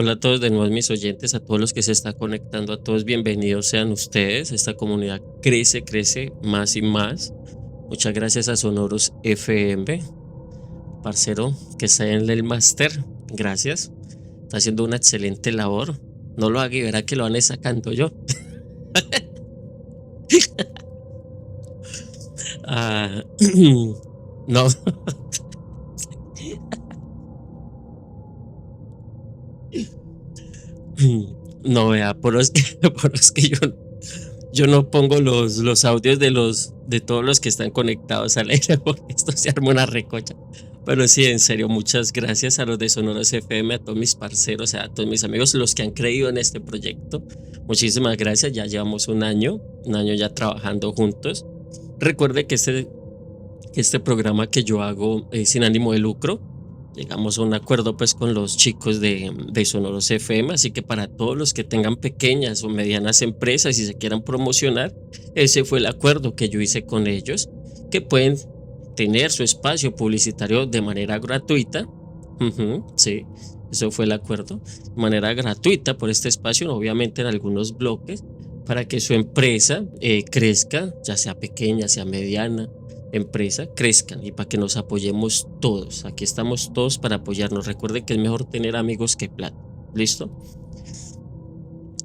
Hola a todos de nuevo mis oyentes, a todos los que se están conectando, a todos bienvenidos sean ustedes. Esta comunidad crece, crece más y más. Muchas gracias a Sonoros FM, parcero que está en el máster. Gracias. Está haciendo una excelente labor. No lo haga y verá que lo van sacando yo. Ah, no, no vea, por es que yo no pongo los audios de todos los que están conectados al aire porque esto se arma una recocha. Pero sí, en serio, muchas gracias a los de Sonoros FM, a todos mis parceros, a todos mis amigos, los que han creído en este proyecto. Muchísimas gracias, ya llevamos un año ya trabajando juntos. Recuerde que este programa que yo hago es sin ánimo de lucro. Llegamos a un acuerdo pues con los chicos de Sonoros FM, así que para todos los que tengan pequeñas o medianas empresas y se quieran promocionar, ese fue el acuerdo que yo hice con ellos, que pueden tener su espacio publicitario de manera gratuita. Sí, eso fue el acuerdo, de manera gratuita por este espacio, obviamente en algunos bloques, para que su empresa crezca, ya sea pequeña, sea mediana empresa, crezcan y para que nos apoyemos todos. Aquí estamos todos para apoyarnos. Recuerden que es mejor tener amigos que plata. ¿Listo?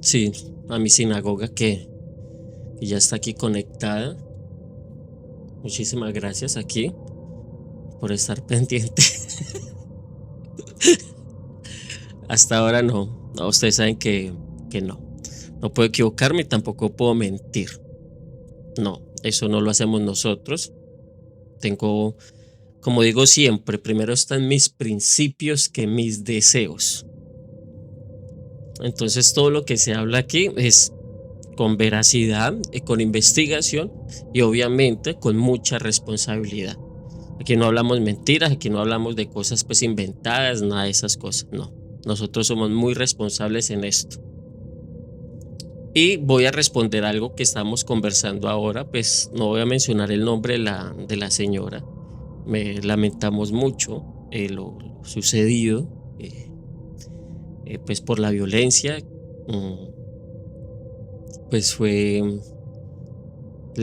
Sí, a mi sinagoga que ya está aquí conectada. Muchísimas gracias aquí por estar pendiente. Hasta ahora no, ustedes saben que no puedo equivocarme y tampoco puedo mentir. No, eso no lo hacemos nosotros. Tengo, como digo siempre, primero están mis principios que mis deseos. Entonces todo lo que se habla aquí es con veracidad, con investigación y obviamente con mucha responsabilidad. Aquí no hablamos mentiras, aquí no hablamos de cosas pues inventadas, nada de esas cosas, no. Nosotros somos muy responsables en esto. Y voy a responder algo que estamos conversando ahora, pues no voy a mencionar el nombre de la señora. Me lamentamos mucho lo sucedido, pues por la violencia, pues le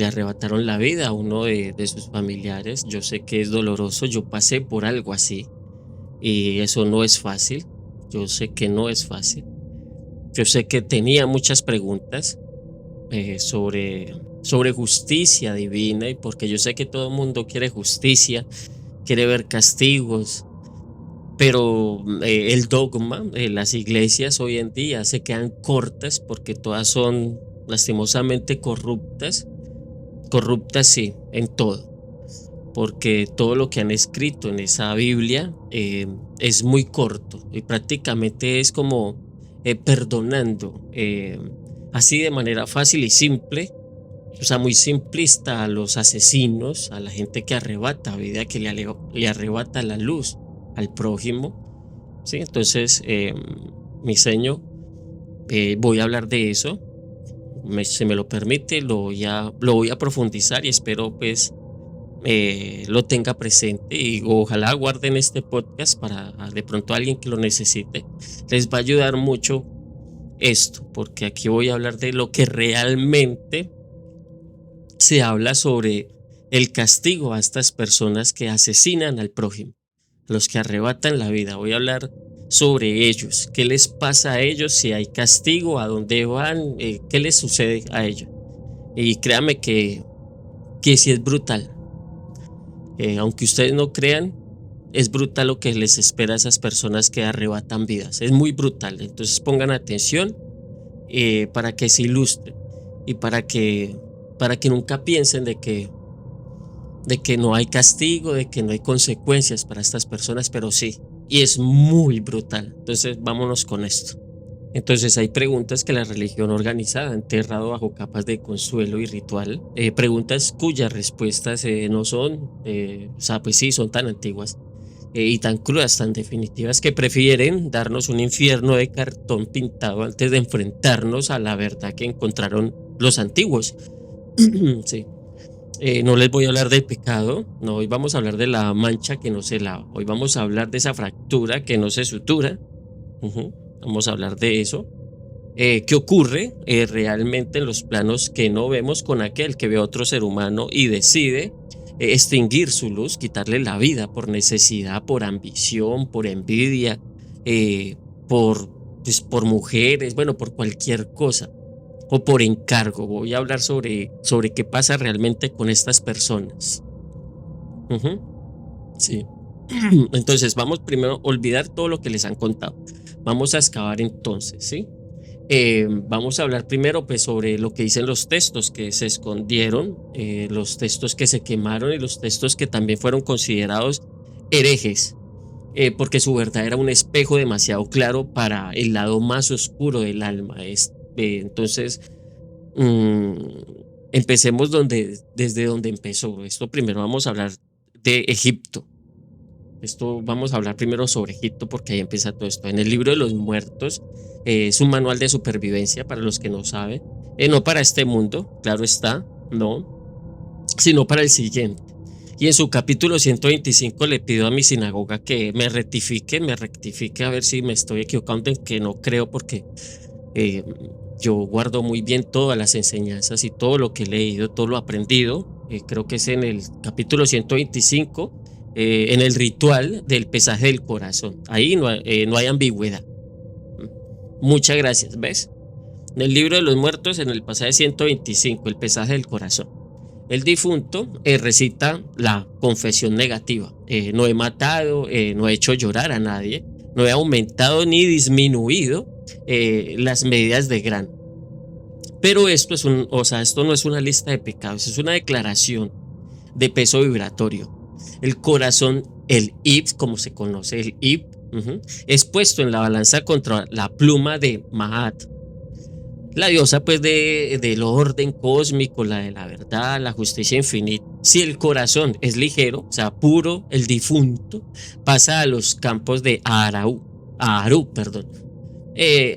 arrebataron la vida a uno de sus familiares. Yo sé que es doloroso, yo pasé por algo así y eso no es fácil. Yo sé que no es fácil. Yo sé que tenía muchas preguntas sobre justicia divina y porque yo sé que todo el mundo quiere justicia, quiere ver castigos, pero el dogma, las iglesias hoy en día se quedan cortas porque todas son lastimosamente corruptas, corruptas sí, en todo, porque todo lo que han escrito en esa Biblia es muy corto y prácticamente es como perdonando así de manera fácil y simple, o sea, muy simplista a los asesinos, a la gente que arrebata vida, que le arrebata la luz al prójimo. Sí, entonces, mi señor, voy a hablar de eso. Se me lo permite, lo voy a profundizar y espero pues lo tenga presente y ojalá guarden este podcast para de pronto alguien que lo necesite. Les va a ayudar mucho esto, porque aquí voy a hablar de lo que realmente se habla sobre el castigo a estas personas que asesinan al prójimo, los que arrebatan la vida. Voy a hablar sobre ellos, qué les pasa a ellos, si hay castigo, a dónde van, qué les sucede a ellos. Y créanme que sí es brutal. Aunque ustedes no crean, es brutal lo que les espera a esas personas que arrebatan vidas. Es muy brutal. Entonces pongan atención para que se ilustren y para que nunca piensen de que no hay castigo, de que no hay consecuencias para estas personas, pero sí. Y es muy brutal. Entonces vámonos con esto. Entonces hay preguntas que la religión organizada ha enterrado bajo capas de consuelo y ritual, preguntas cuyas respuestas no son, o sea, pues sí, son tan antiguas y tan crudas, tan definitivas, que prefieren darnos un infierno de cartón pintado antes de enfrentarnos a la verdad que encontraron los antiguos. Sí. No les voy a hablar del pecado, no, hoy vamos a hablar de la mancha que no se lava, hoy vamos a hablar de esa fractura que no se sutura. Vamos a hablar de eso. ¿Qué ocurre realmente en los planos que no vemos con aquel que ve a otro ser humano y decide extinguir su luz, quitarle la vida por necesidad, por ambición, por envidia, eh, por, pues, por mujeres, bueno, por cualquier cosa o por encargo? Voy a hablar sobre qué pasa realmente con estas personas. Ujú, sí. Entonces, vamos primero a olvidar todo lo que les han contado. Vamos a excavar entonces, ¿sí? Vamos a hablar primero pues sobre lo que dicen los textos que se escondieron, los textos que se quemaron y los textos que también fueron considerados herejes, porque su verdad era un espejo demasiado claro para el lado más oscuro del alma. Entonces, mm, empecemos desde donde empezó. Esto primero vamos a hablar de Egipto. Esto vamos a hablar primero sobre Egipto porque ahí empieza todo esto. En el libro de los muertos es un manual de supervivencia para los que no saben. No para este mundo, claro está, no, sino para el siguiente. Y en su capítulo 125 le pido a mi sinagoga que me rectifique a ver si me estoy equivocando, en que no creo porque eh, yo guardo muy bien todas las enseñanzas y todo lo que he leído, todo lo aprendido. Creo que es en el capítulo 125, en el ritual del pesaje del corazón. Ahí no hay ambigüedad. Muchas gracias, ¿ves? En el libro de los muertos, en el pasaje 125, el pesaje del corazón. El difunto recita la confesión negativa. No he matado, no he hecho llorar a nadie, no he aumentado ni disminuido las medidas de grano. Pero esto no es una lista de pecados, es una declaración de peso vibratorio. El corazón, el Ib, como se conoce, el Ib, es puesto en la balanza contra la pluma de Maat, la diosa pues del orden cósmico, la de la verdad, la justicia infinita. Si el corazón es ligero, o sea, puro, el difunto pasa a los campos de Aarú, perdón,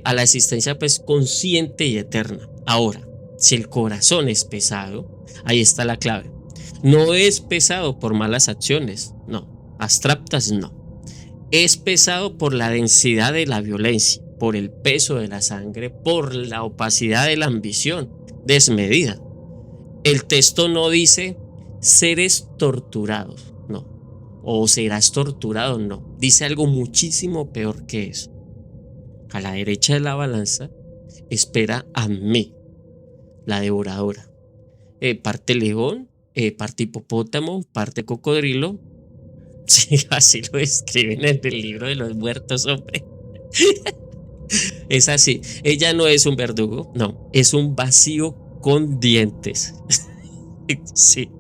a la existencia pues consciente y eterna. Ahora, si el corazón es pesado, ahí está la clave. No es pesado por malas acciones, no, abstractas no. Es pesado por la densidad de la violencia, por el peso de la sangre, por la opacidad de la ambición desmedida. El texto no dice seres torturados, no, o serás torturado, no. Dice algo muchísimo peor que eso. A la derecha de la balanza espera a mí, la devoradora. Parte león, parte hipopótamo, parte cocodrilo. Sí, así lo escriben en el libro de los muertos, hombre. Es así. Ella no es un verdugo, no, es un vacío con dientes. Sí,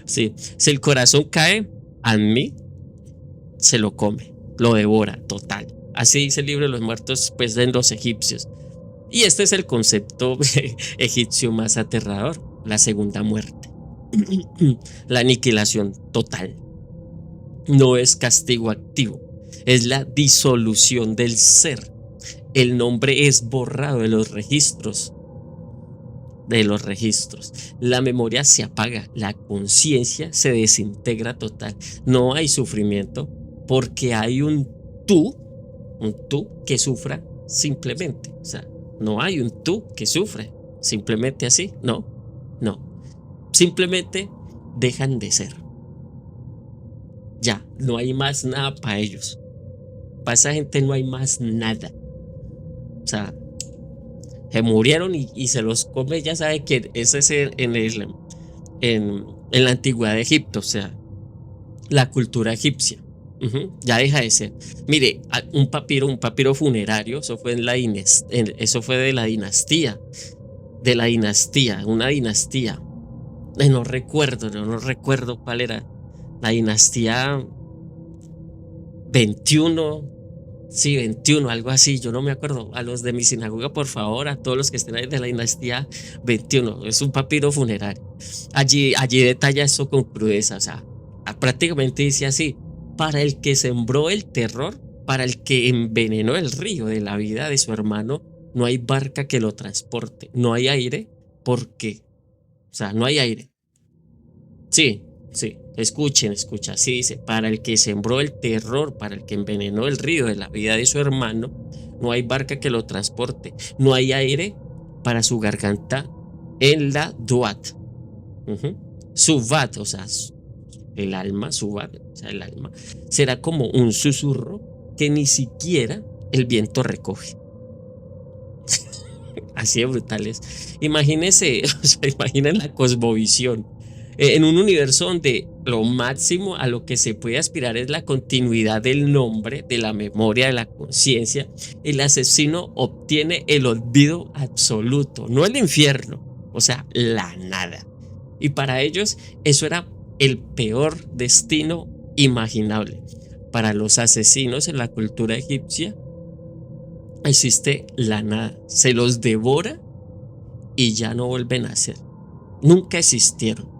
sí. Si el corazón cae a mí, se lo come, lo devora, total. Así dice el libro de los muertos, pues de los egipcios. Y este es el concepto egipcio más aterrador, la segunda muerte. La aniquilación total. No es castigo activo, es la disolución del ser. El nombre es borrado de los registros. La memoria se apaga, la conciencia se desintegra total. No hay sufrimiento porque hay un tú que sufra simplemente. O sea, no hay un tú que sufre simplemente así. No, no. Simplemente dejan de ser. Ya, no hay más nada para ellos. Para esa gente no hay más nada. O sea, se murieron y se los come, ya sabe quién. Ese es en la antigüedad de Egipto, o sea, la cultura egipcia. Ya deja de ser. Mire, un papiro funerario, eso fue eso fue una dinastía. No recuerdo cuál era. La dinastía 21, sí, 21, algo así, yo no me acuerdo. A los de mi sinagoga, por favor, a todos los que estén ahí de la dinastía 21, es un papiro funerario. Allí detalla eso con crudeza, o sea, prácticamente dice así: para el que sembró el terror, para el que envenenó el río de la vida de su hermano, no hay barca que lo transporte, no hay aire, porque, o sea, no hay aire. Sí, Sí, escucha, así dice, para el que sembró el terror, para el que envenenó el río de la vida de su hermano, no hay barca que lo transporte, no hay aire para su garganta en la Duat. Ujú. Subat, o sea, el alma, Subat, o sea, el alma, será como un susurro que ni siquiera el viento recoge. Así de brutales. Imagínense, o sea, imaginen la cosmovisión. En un universo donde lo máximo a lo que se puede aspirar es la continuidad del nombre, de la memoria, de la conciencia, el asesino obtiene el olvido absoluto, no el infierno, o sea, la nada. Y para ellos eso era el peor destino imaginable. Para los asesinos en la cultura egipcia existe la nada, se los devora y ya no vuelven a ser. Nunca existieron.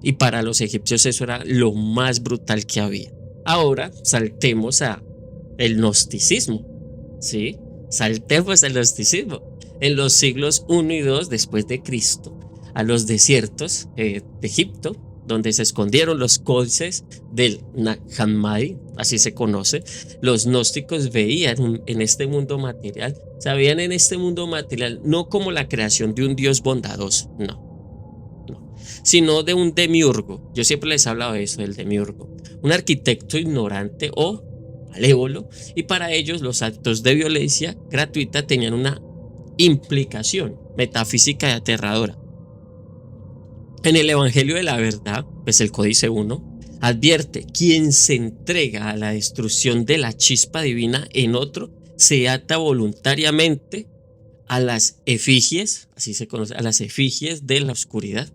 Y para los egipcios eso era lo más brutal que había. Ahora saltemos a el gnosticismo, ¿sí? Saltemos al gnosticismo. En los siglos I y II después de Cristo, a los desiertos de Egipto, donde se escondieron los códices del Nag Hammadi, así se conoce, los gnósticos veían en este mundo material, sabían en este mundo material no como la creación de un Dios bondadoso, no, sino de un demiurgo. Yo siempre les he hablado de eso, del demiurgo, un arquitecto ignorante o malévolo, y para ellos los actos de violencia gratuita tenían una implicación metafísica y aterradora. En el Evangelio de la Verdad, pues el Códice 1, advierte: quien se entrega a la destrucción de la chispa divina en otro, se ata voluntariamente a las efigies, así se conoce, a las efigies de la oscuridad.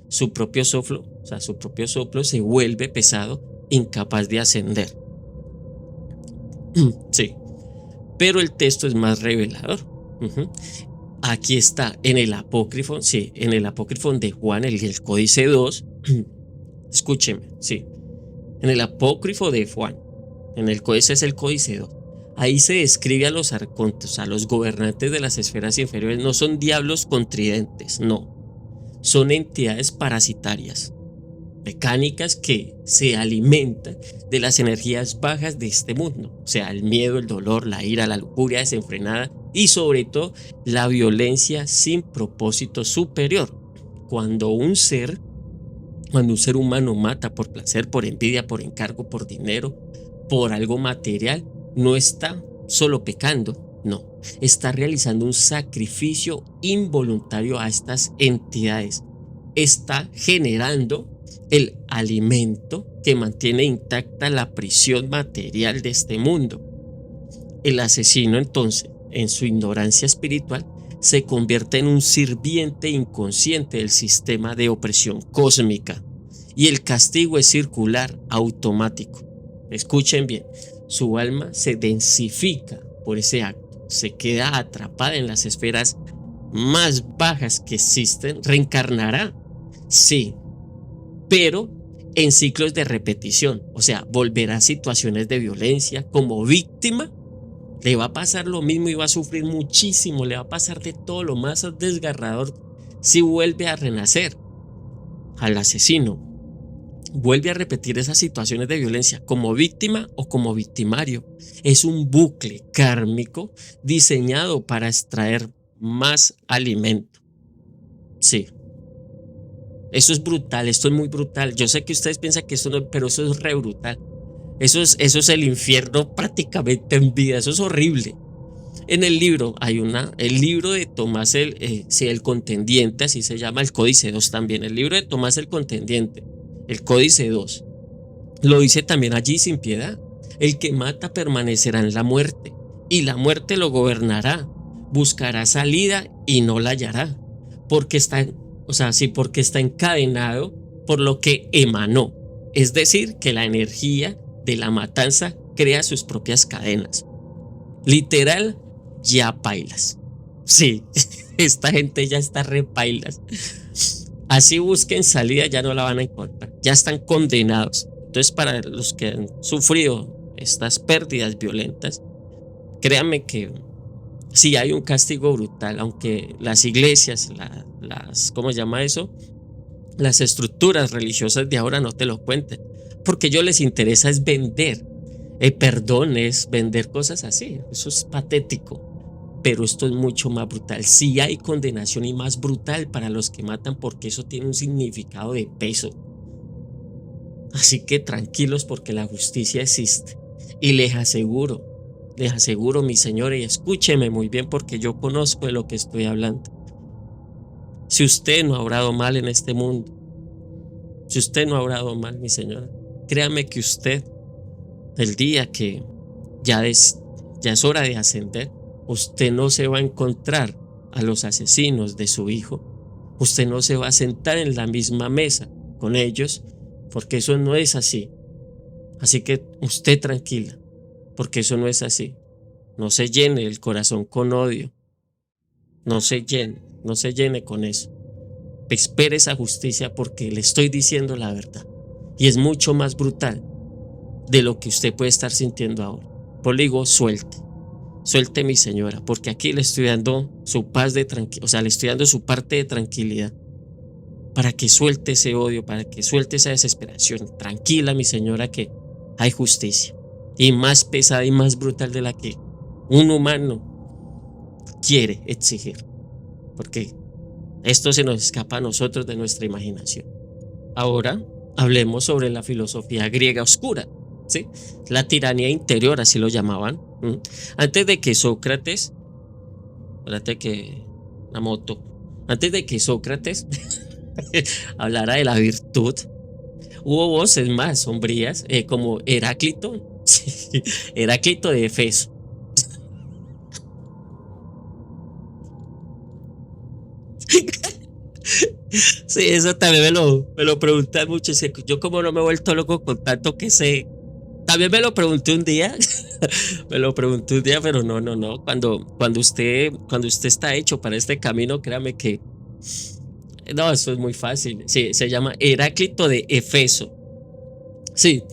Su propio soplo, o sea, su propio soplo se vuelve pesado, incapaz de ascender. Sí, pero el texto es más revelador. Aquí está en el apócrifo, sí, en el apócrifo de Juan, el Códice 2. Escúcheme, sí, en el apócrifo de Juan, en el Códice es el Códice 2. Ahí se describe a los arcontes, a los gobernantes de las esferas inferiores. No son diablos contridentes, no, son entidades parasitarias, mecánicas que se alimentan de las energías bajas de este mundo, o sea, el miedo, el dolor, la ira, la lujuria desenfrenada y sobre todo la violencia sin propósito superior. Cuando un ser humano mata por placer, por envidia, por encargo, por dinero, por algo material, no está solo pecando, no, está realizando un sacrificio involuntario a estas entidades, está generando el alimento que mantiene intacta la prisión material de este mundo. El asesino, entonces, en su ignorancia espiritual, se convierte en un sirviente inconsciente del sistema de opresión cósmica, y el castigo es circular, automático. Escuchen bien, su alma se densifica por ese acto, se queda atrapada en las esferas más bajas que existen, reencarnará, sí, pero en ciclos de repetición, o sea, volverá a situaciones de violencia como víctima. Le va a pasar lo mismo y va a sufrir muchísimo, le va a pasar de todo lo más desgarrador si vuelve a renacer. Al asesino vuelve a repetir esas situaciones de violencia como víctima o como victimario. Es un bucle kármico diseñado para extraer más alimento. Sí. Eso es brutal, esto es muy brutal. Yo sé que ustedes piensan que esto no, pero eso es re brutal. Eso es el infierno prácticamente en vida, eso es horrible. En el libro hay el libro de Tomás el Contendiente, así se llama, el Códice 2 también, el libro de Tomás el Contendiente, el Códice 2, lo dice también allí sin piedad: el que mata permanecerá en la muerte, y la muerte lo gobernará, buscará salida y no la hallará, porque está, o sea, sí, porque está encadenado por lo que emanó, es decir, que la energía de la matanza crea sus propias cadenas. Literal, ya pailas. Sí, esta gente ya está re pailas. Así busquen salida, ya no la van a encontrar. Ya están condenados. Entonces, para los que han sufrido estas pérdidas violentas, créanme que sí hay un castigo brutal, aunque las iglesias, ¿cómo se llama eso? Las estructuras religiosas de ahora no te lo cuentan, porque a ellos les interesa es vender perdones, vender cosas así. Eso es patético, pero esto es mucho más brutal. Sí hay condenación y más brutal para los que matan, porque eso tiene un significado de peso. Así que tranquilos, porque la justicia existe. Y les aseguro, mi señora, y escúcheme muy bien porque yo conozco de lo que estoy hablando. Si usted no ha obrado mal en este mundo, si usted no ha obrado mal, mi señora, créame que usted, el día que ya es hora de ascender, usted no se va a encontrar a los asesinos de su hijo. Usted no se va a sentar en la misma mesa con ellos, porque eso no es así. Así que usted tranquila, porque eso no es así. No se llene el corazón con odio. No se llene con eso. Espere esa justicia, porque le estoy diciendo la verdad. Y es mucho más brutal de lo que usted puede estar sintiendo ahora. Por digo, suelte, mi señora, porque aquí le estoy dando su paz de tranquilidad, o sea, le estoy dando su parte de tranquilidad, para que suelte ese odio, para que suelte esa desesperación. Tranquila, mi señora, que hay justicia, y más pesada y más brutal de la que un humano quiere exigir, porque esto se nos escapa a nosotros de nuestra imaginación. Ahora hablemos sobre la filosofía griega oscura, ¿sí? La tiranía interior, así lo llamaban. Antes de que Sócrates, espérate que la moto, antes de que Sócrates hablara de la virtud, hubo voces más sombrías, como Heráclito, Heráclito de Efeso. Sí, eso también me lo preguntan mucho. Yo como no me he vuelto loco con tanto que sé. También me lo pregunté un día, me lo pregunté un día, pero no, no, no. Cuando usted está hecho para este camino, créame que no, eso es muy fácil. Sí, se llama Heráclito de Efeso. Sí,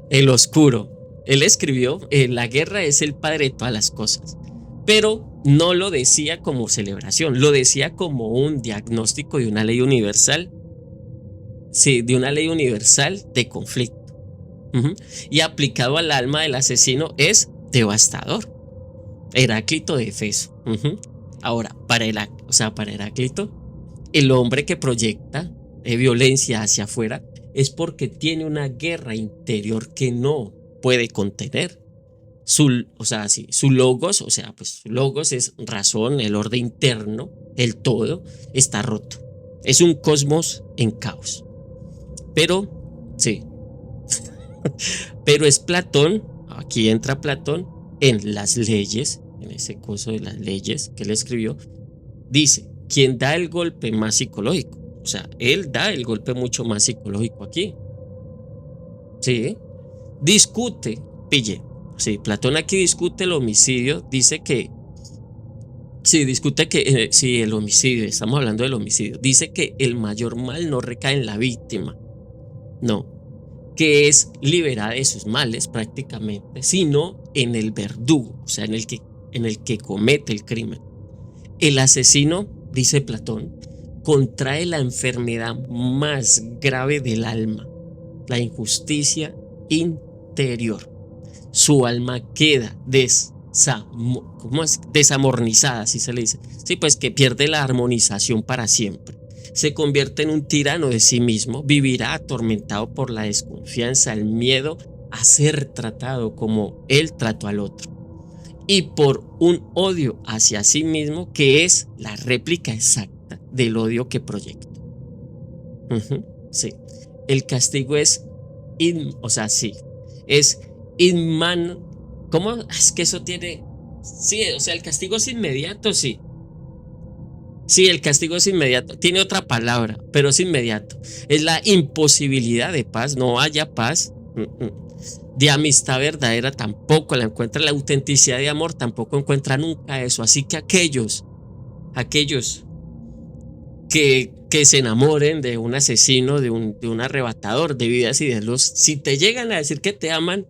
el oscuro. Él escribió, la guerra es el padre de todas las cosas, pero no lo decía como celebración, lo decía como un diagnóstico de una ley universal. Sí, de una ley universal de conflicto. Ujú. Y aplicado al alma del asesino es devastador. Heráclito de Efeso. Ujú. Ahora, para Heráclito, el hombre que proyecta violencia hacia afuera es porque tiene una guerra interior que no puede contener. O sea, sí, su logos, o sea, pues su logos es razón, el orden interno, el todo está roto. Es un cosmos en caos. Pero, sí, pero es Platón, aquí entra Platón en las leyes, en ese coso de las leyes que él escribió, dice, quien da el golpe más psicológico, o sea, él da el golpe mucho más psicológico aquí, ¿sí? Discute, pille, sí, Platón aquí discute el homicidio, dice que, sí, discute que, sí, el homicidio, estamos hablando del homicidio, dice que el mayor mal no recae en la víctima, no, que es liberada de sus males prácticamente, sino en el verdugo, o sea, en el que comete el crimen. El asesino, dice Platón, contrae la enfermedad más grave del alma, la injusticia interior. Su alma queda desamornizada, así se le dice. Sí, pues que pierde la armonización para siempre. Se convierte en un tirano de sí mismo, vivirá atormentado por la desconfianza, el miedo a ser tratado como él trató al otro, y por un odio hacia sí mismo que es la réplica exacta del odio que proyecta. Sí, el castigo es, o sea, sí, es inman, ¿cómo? Es que eso tiene, sí, o sea, el castigo es inmediato, sí. Sí, el castigo es inmediato. Tiene otra palabra, pero es inmediato. Es la imposibilidad de paz. No haya paz. De amistad verdadera tampoco la encuentra. La autenticidad de amor tampoco encuentra nunca eso. Así que aquellos que se enamoren de un asesino, de un arrebatador de vidas y de luz, si te llegan a decir que te aman,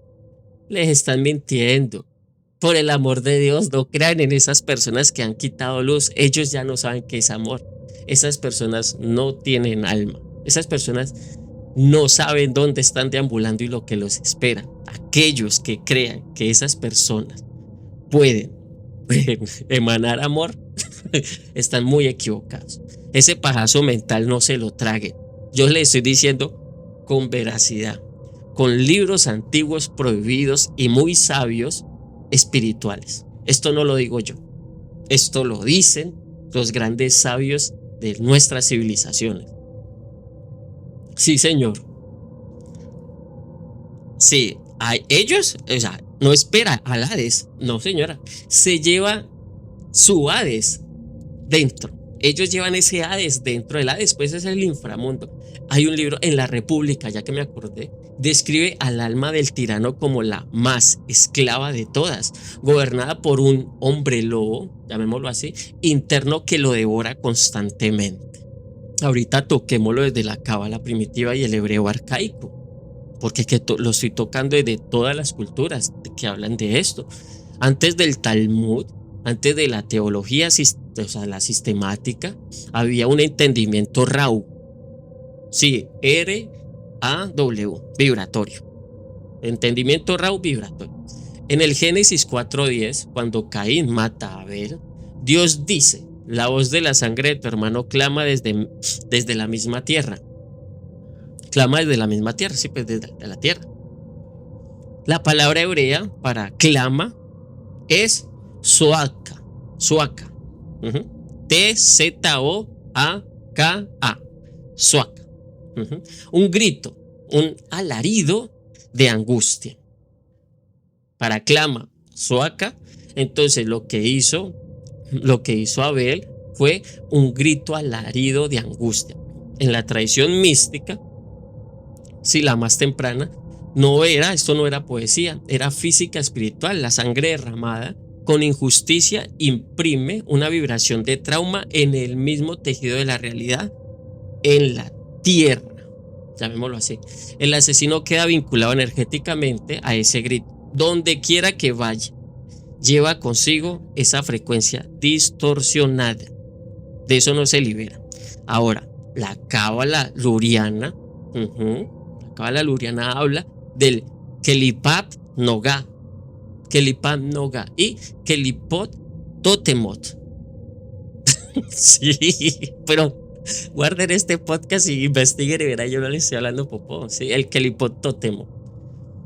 les están mintiendo. Por el amor de Dios, no crean en esas personas que han quitado luz. Ellos ya no saben qué es amor. Esas personas no tienen alma. Esas personas no saben dónde están deambulando y lo que los espera. Aquellos que crean que esas personas pueden, pueden emanar amor, están muy equivocados. Ese pajazo mental no se lo trague. Yo le estoy diciendo con veracidad, con libros antiguos prohibidos y muy sabios espirituales. Esto no lo digo yo, esto lo dicen los grandes sabios de nuestras civilizaciones. Sí, señor. Sí, a ellos, o sea, no espera al Hades, no, señora. Se lleva su Hades dentro. Ellos llevan ese Hades dentro del Hades, pues es el inframundo. Hay un libro en La República, ya que me acordé, describe al alma del tirano como la más esclava de todas, gobernada por un hombre lobo, llamémoslo así, interno que lo devora constantemente. Ahorita toquémoslo desde la cábala primitiva y el hebreo arcaico, porque lo estoy tocando desde todas las culturas que hablan de esto. Antes del Talmud, antes de la teología, o sea, la sistemática, había un entendimiento Rau. Sí, R-A-W, vibratorio. Entendimiento Rau vibratorio. En el Génesis 4:10, cuando Caín mata a Abel, Dios dice: la voz de la sangre de tu hermano clama desde la misma tierra. Clama desde la misma tierra, sí, pues desde la tierra. La palabra hebrea para clama es Zoaka. Zoaka. T-Z-O-A-K-A. Zoaka. Un grito, un alarido de angustia. Para clama, Zoaka. Entonces lo que hizo Abel fue un grito alarido de angustia. En la tradición mística, sí, la más temprana, esto no era poesía, era física espiritual. La sangre derramada con injusticia imprime una vibración de trauma en el mismo tejido de la realidad, en la tierra, llamémoslo así. El asesino queda vinculado energéticamente a ese grito. Donde quiera que vaya, lleva consigo esa frecuencia distorsionada. De eso no se libera. Ahora, la cábala luriana, la cábala luriana habla del Kelipat Nogá, Kelipat Nogá y Kelipot Totemot. Sí, pero guarden este podcast y investiguen y verán, yo no les estoy hablando popó. Sí, el Kelipot Totemot.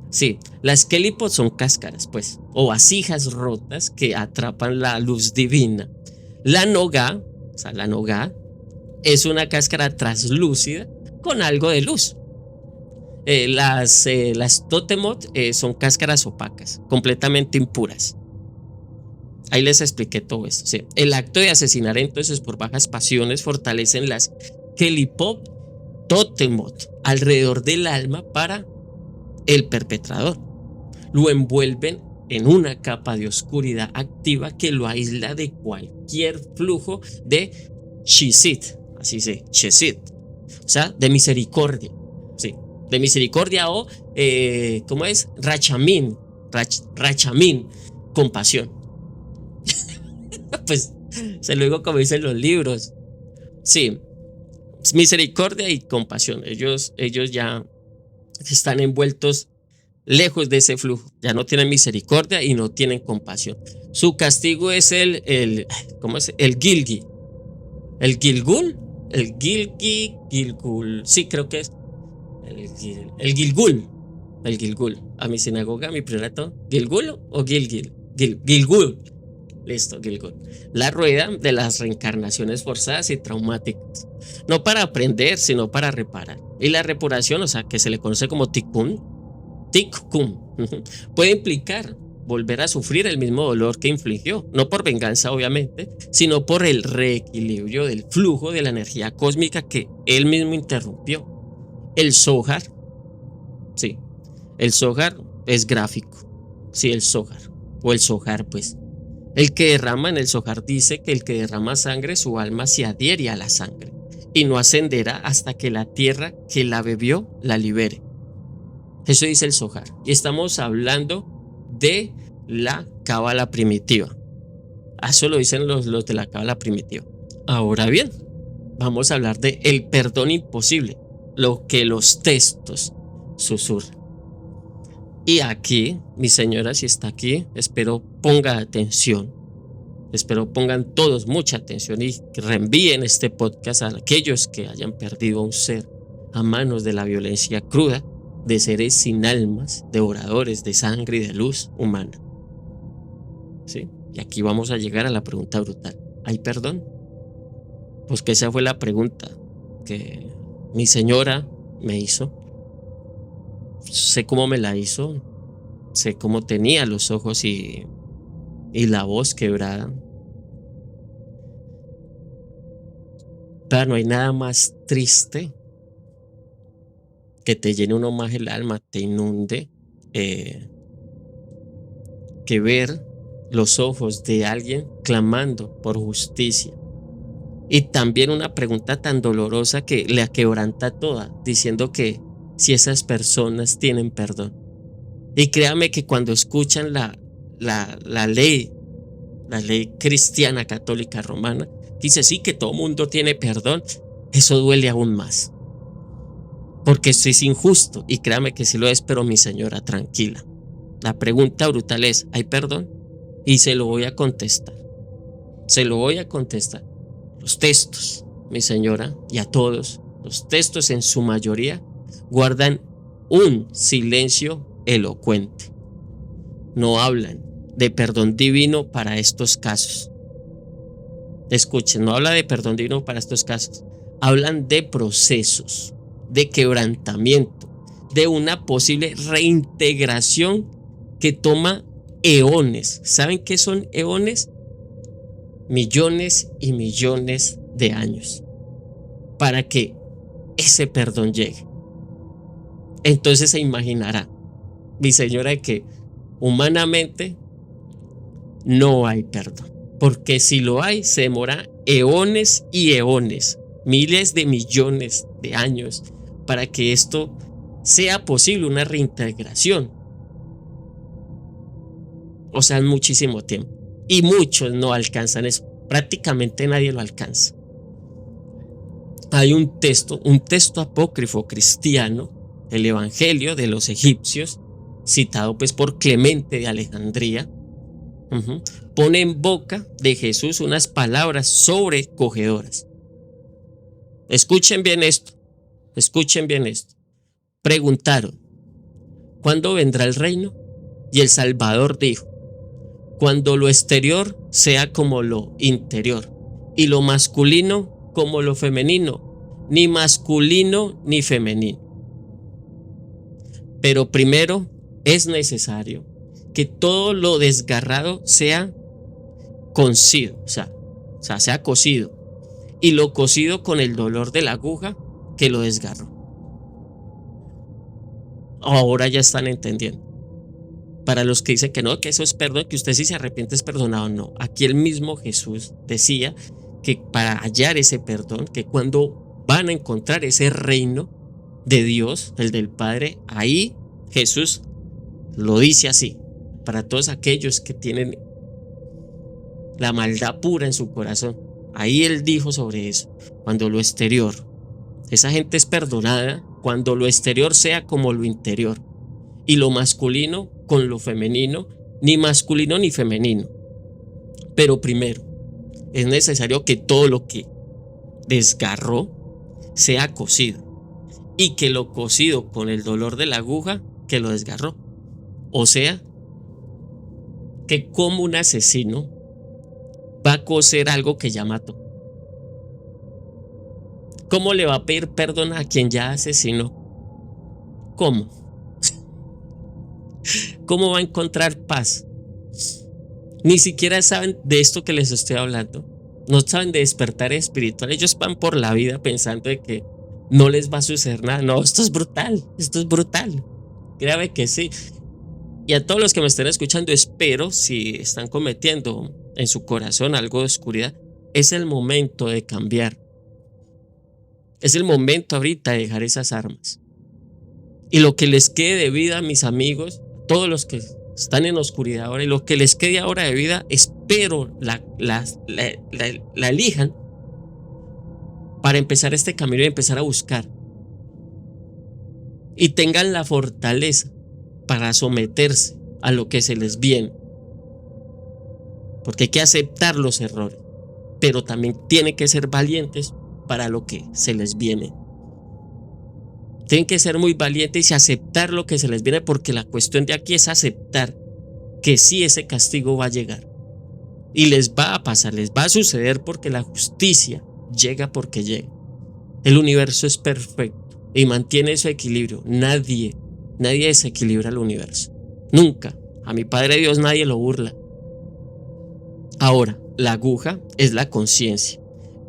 Sí, las Kelipot son cáscaras, pues, o vasijas rotas que atrapan la luz divina. La Nogá, o sea, la Nogá es una cáscara translúcida con algo de luz. Las Totemot son cáscaras opacas, completamente impuras. Ahí les expliqué todo esto. ¿Sí? El acto de asesinar entonces por bajas pasiones fortalecen las Kelipot Totemot alrededor del alma para el perpetrador. Lo envuelven en una capa de oscuridad activa que lo aísla de cualquier flujo de Chisit, así se, Chisit, o sea, de misericordia, sí, de misericordia o, ¿cómo es? Rachamín, Rachamín, compasión. Pues se lo digo como dicen los libros, sí, misericordia y compasión. Ellos ya están envueltos lejos de ese flujo, ya no tienen misericordia y no tienen compasión. Su castigo es ¿cómo es? El Gilgi, el Gilgul, Gilgul, sí, creo que es el Gilgul, el Gilgul. A mi sinagoga, a mi prelato, Gilgul o Gilgul. Listo, Gilgul. La rueda de las reencarnaciones forzadas y traumáticas. No para aprender, sino para reparar. Y la reparación, o sea, que se le conoce como tikkun, puede implicar volver a sufrir el mismo dolor que infligió. No por venganza, obviamente, sino por el reequilibrio del flujo de la energía cósmica que él mismo interrumpió. El Zohar, sí, el Zohar es gráfico. Sí, el Zohar, o el Zohar, pues. El que derrama en el Zohar dice que el que derrama sangre, su alma se adhiere a la sangre y no ascenderá hasta que la tierra que la bebió la libere. Eso dice el Zohar. Y estamos hablando de la cábala primitiva. Eso lo dicen los de la cábala primitiva. Ahora bien, vamos a hablar de el perdón imposible. lo que los textos susurran. Y aquí, mi señora, si está aquí, espero ponga atención. Espero pongan todos mucha atención y que reenvíen este podcast a aquellos que hayan perdido a un ser a manos de la violencia cruda de seres sin almas, devoradores de sangre y de luz humana. ¿Sí? Y aquí vamos a llegar a la pregunta brutal. ¿Hay perdón? Pues que esa fue la pregunta que mi señora me hizo. Sé cómo me la hizo, sé cómo tenía los ojos y la voz quebrada. Pero no hay nada más triste que te llene uno más el alma, te inunde, que ver los ojos de alguien clamando por justicia. Y también una pregunta tan dolorosa que la quebranta toda, diciendo que si esas personas tienen perdón. Y créame que cuando escuchan la ley cristiana católica romana, dice sí que todo mundo tiene perdón, eso duele aún más. Porque esto es injusto y créame que sí lo es, pero mi señora, tranquila. La pregunta brutal es, ¿hay perdón? Y se lo voy a contestar. Se lo voy a contestar. Los textos, mi señora, y a todos, los textos en su mayoría guardan un silencio elocuente. No hablan de perdón divino para estos casos. Escuchen, no habla de perdón divino para estos casos. Hablan de procesos, de quebrantamiento, de una posible reintegración que toma eones. ¿Saben qué son eones? Millones y millones de años para que ese perdón llegue. Entonces se imaginará, mi señora, que humanamente no hay perdón, porque si lo hay se demora eones y eones, miles de millones de años para que esto sea posible, una reintegración. O sea, es muchísimo tiempo y muchos no alcanzan eso, prácticamente nadie lo alcanza. Hay un texto apócrifo cristiano, el Evangelio de los egipcios, citado pues por Clemente de Alejandría, pone en boca de Jesús unas palabras sobrecogedoras. Escuchen bien esto, escuchen bien esto. Preguntaron, ¿cuándo vendrá el reino? Y el Salvador dijo, cuando lo exterior sea como lo interior, y lo masculino como lo femenino, ni masculino ni femenino. Pero primero es necesario que todo lo desgarrado sea cocido, o sea, sea cocido, y lo cocido con el dolor de la aguja que lo desgarró. Ahora ya están entendiendo. Para los que dicen que no, que eso es perdón, que usted si se arrepiente es perdonado, no. Aquí el mismo Jesús decía que para hallar ese perdón, que cuando van a encontrar ese reino de Dios, el del Padre, ahí Jesús lo dice así, para todos aquellos que tienen la maldad pura en su corazón. Ahí él dijo sobre eso, cuando lo exterior, esa gente es perdonada, cuando lo exterior sea como lo interior, y lo masculino con lo femenino, ni masculino ni femenino. Pero primero, es necesario que todo lo que desgarró sea cocido, y que lo cocido con el dolor de la aguja que lo desgarró. O sea, que como un asesino va a coser algo que ya mató. ¿Cómo le va a pedir perdón a quien ya asesinó? ¿Cómo? ¿Cómo va a encontrar paz? Ni siquiera saben de esto que les estoy hablando. No saben de despertar espiritual. Ellos van por la vida pensando de que no les va a suceder nada. No, esto es brutal. Esto es brutal. Créame que sí. Y a todos los que me estén escuchando, espero, si están cometiendo en su corazón algo de oscuridad, es el momento de cambiar. Es el momento ahorita de dejar esas armas. Y lo que les quede de vida, mis amigos, todos los que están en oscuridad ahora, y lo que les quede ahora de vida, espero la elijan para empezar este camino y empezar a buscar y tengan la fortaleza para someterse a lo que se les viene. Porque hay que aceptar los errores, pero también tienen que ser valientes para lo que se les viene. Tienen que ser muy valientes y aceptar lo que se les viene, porque la cuestión de aquí es aceptar que sí, ese castigo va a llegar. Y les va a pasar, les va a suceder, porque la justicia llega porque llega. El universo es perfecto y mantiene su equilibrio. Nadie desequilibra el universo. Nunca. A mi Padre Dios nadie lo burla. Ahora, la aguja es la conciencia.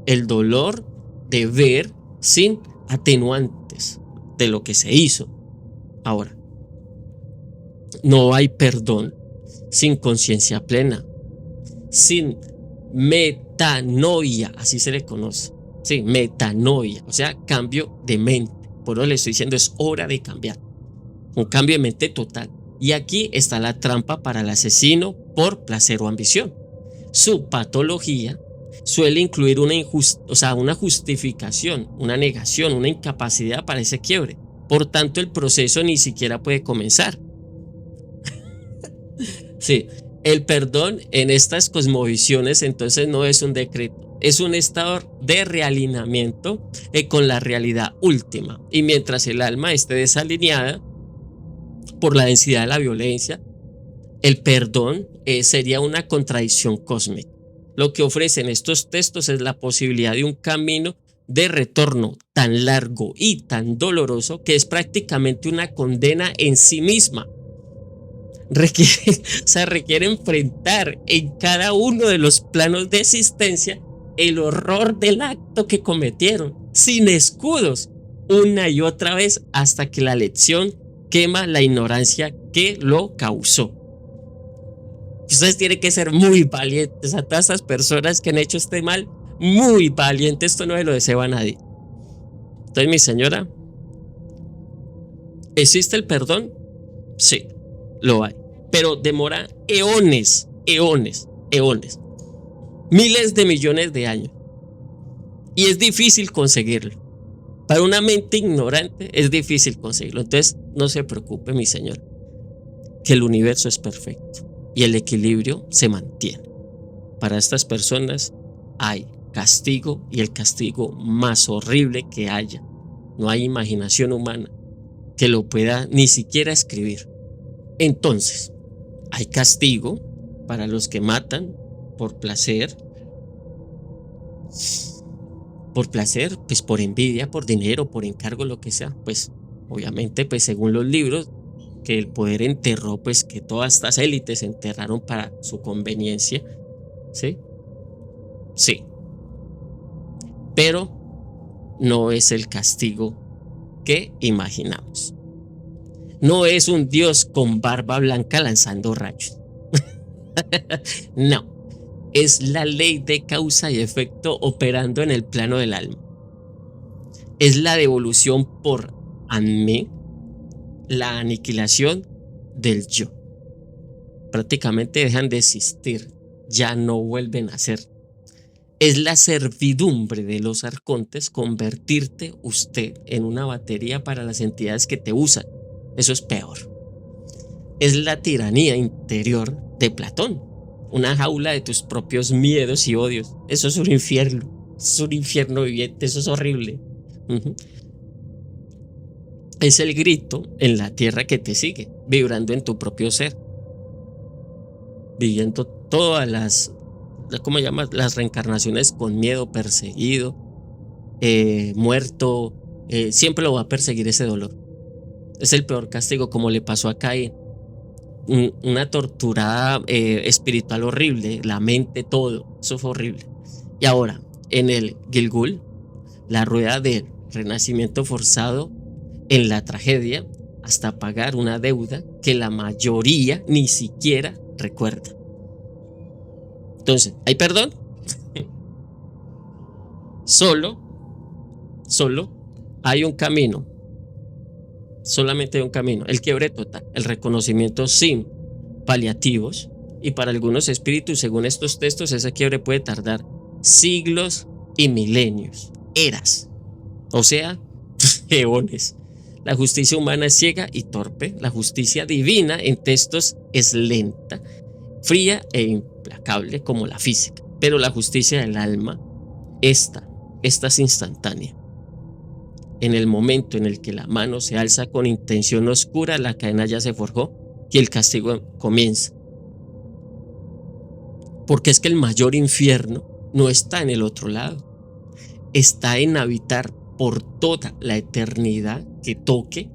El dolor de ver sin atenuantes de lo que se hizo. Ahora, no hay perdón sin conciencia plena, sin metanoia, así se le conoce. Sí, metanoia, o sea, cambio de mente. Por eso le estoy diciendo, es hora de cambiar. Un cambio de mente total. Y aquí está la trampa para el asesino por placer o ambición. Su patología suele incluir una justificación, una negación, una incapacidad para ese quiebre. Por tanto, el proceso ni siquiera puede comenzar. Sí, el perdón en estas cosmovisiones entonces no es un decreto, es un estado de realineamiento con la realidad última. Y mientras el alma esté desalineada por la densidad de la violencia, el perdón sería una contradicción cósmica. Lo que ofrecen estos textos es la posibilidad de un camino de retorno tan largo y tan doloroso que es prácticamente una condena en sí misma. Requiere enfrentar en cada uno de los planos de existencia el horror del acto que cometieron, sin escudos, una y otra vez, hasta que la lección quema la ignorancia que lo causó. Ustedes tienen que ser muy valientes. A todas estas personas que han hecho este mal, muy valientes. Esto no se lo deseo a nadie. Entonces, mi señora, ¿existe el perdón? Sí, lo hay, pero demora eones, miles de millones de años, y es difícil conseguirlo. Para una mente ignorante es difícil conseguirlo. Entonces, no se preocupe, mi señor, que el universo es perfecto y el equilibrio se mantiene. Para estas personas hay castigo, y el castigo más horrible que haya. No hay imaginación humana que lo pueda ni siquiera escribir. Entonces, hay castigo para los que matan por placer, pues por envidia, por dinero, por encargo, lo que sea. Pues obviamente, pues según los libros, que el poder enterró, pues que todas estas élites se enterraron para su conveniencia. ¿Sí? Sí. Pero no es el castigo que imaginamos. No es un Dios con barba blanca lanzando rayos. No. Es la ley de causa y efecto operando en el plano del alma. Es la devolución por Anmé, la aniquilación del yo. Prácticamente dejan de existir, ya no vuelven a ser. Es la servidumbre de los arcontes convertirte usted en una batería para las entidades que te usan. Eso es peor. Es la tiranía interior de Platón, una jaula de tus propios miedos y odios. Eso es un infierno. Es un infierno viviente. Eso es horrible. Es el grito en la tierra que te sigue, vibrando en tu propio ser, viviendo todas las, ¿cómo llamas? Las reencarnaciones con miedo, perseguido, muerto. Siempre lo va a perseguir ese dolor. Es el peor castigo, como le pasó a Caín. Una torturada espiritual horrible, la mente, todo. Eso fue horrible. Y ahora, en el Gilgul, la rueda del renacimiento forzado en la tragedia, hasta pagar una deuda que la mayoría ni siquiera recuerda. Entonces, ¿hay perdón? Solo hay un camino. Solamente hay un camino, el quiebre total, el reconocimiento sin paliativos. Y para algunos espíritus, según estos textos, ese quiebre puede tardar siglos y milenios, eras, o sea, eones. La justicia humana es ciega y torpe. La justicia divina en textos es lenta, fría e implacable como la física. Pero la justicia del alma, esta es instantánea. En el momento en el que la mano se alza con intención oscura, la cadena ya se forjó y el castigo comienza. Porque es que el mayor infierno no está en el otro lado, está en habitar por toda la eternidad que toque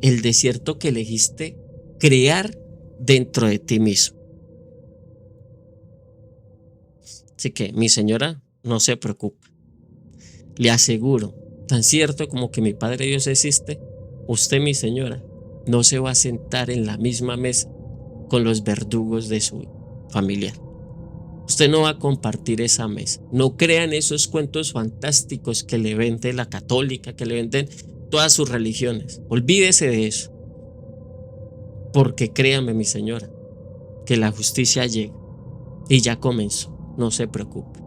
el desierto que elegiste crear dentro de ti mismo. Así que, mi señora, no se preocupe. Le aseguro, tan cierto como que mi Padre Dios existe, usted, mi señora, no se va a sentar en la misma mesa con los verdugos de su familiar. Usted no va a compartir esa mesa. No crean esos cuentos fantásticos que le vende la católica, que le venden todas sus religiones. Olvídese de eso. Porque créame, mi señora, que la justicia llega y ya comenzó. No se preocupe.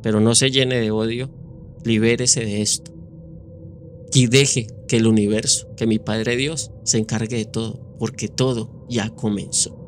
Pero no se llene de odio. Libérese de esto. Y deje que el universo, que mi Padre Dios, se encargue de todo. Porque todo ya comenzó.